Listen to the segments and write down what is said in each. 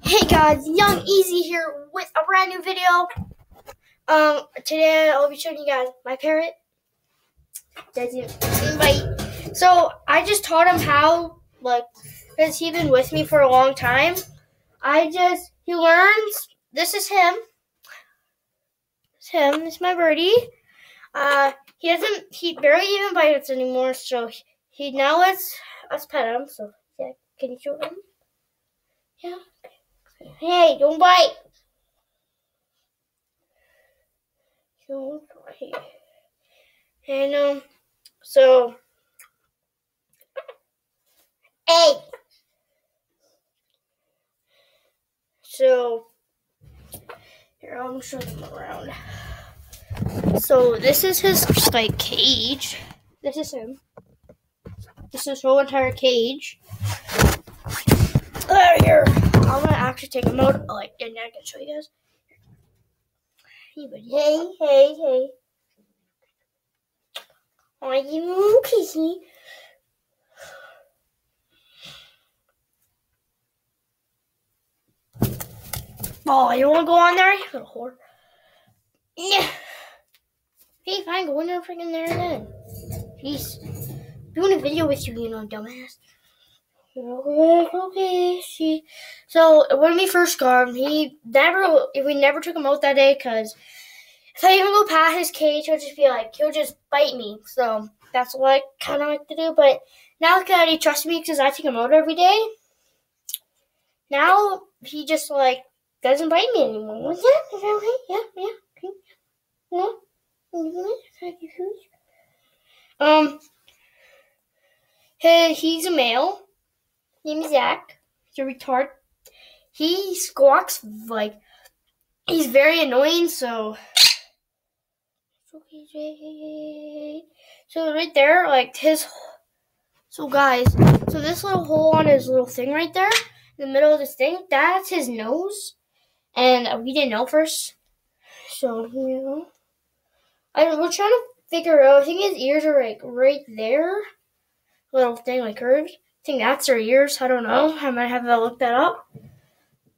Hey guys, Young Easy here with a brand new video. Today I'll be showing you guys my parrot. Doesn't invite. So I just taught him how, because he's been with me for a long time. He learns. This is him. It's him. This is my birdie. He barely even bites anymore. So he now lets us pet him. So yeah, can you show him? Yeah. Hey, don't bite. And so hey, so here I'm gonna show them around. So this is his cage. This is him. This is his whole entire cage. Here, I'm gonna actually take him out. And I can show you guys. Hey. Are you kissy? Oh, you wanna go on there? You little whore. Yeah. Hey, fine, go in there, freaking there then. Jeez. Doing a video with you, dumbass. Okay. So when we first got him, we never took him out that day because if I even go past his cage, he'll just bite me. So that's what I kind of like to do. But now that he trusts me because I take him out every day, now he just doesn't bite me anymore. Is that okay? Yeah. No. He's a male. Name is Zach. He's a retard. He squawks he's very annoying. So right there, So guys, so this little hole on his little thing right there, in the middle of this thing, that's his nose, and we didn't know first. So we're trying to figure out. I think his ears are right there, little thing curved. I think that's their ears. I don't know. I might have to look that up.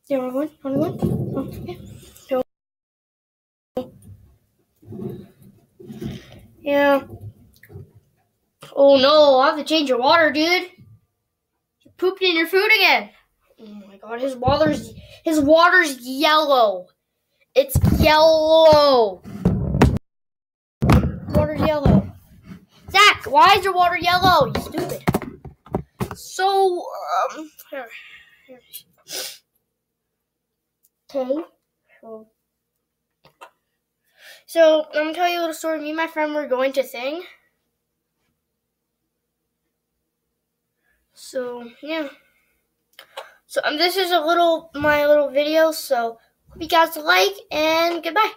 Yeah, wrong one. Oh, okay. So, yeah. Oh no, I have to change your water, dude. You pooped in your food again. Oh my god, his water's yellow. It's yellow. Water's yellow. Zach, why is your water yellow? You stupid. So, here. Okay. So, I'm going to tell you a little story. Me and my friend were going to Thing. So, yeah. So, this is my little video. So, hope you guys like, and goodbye.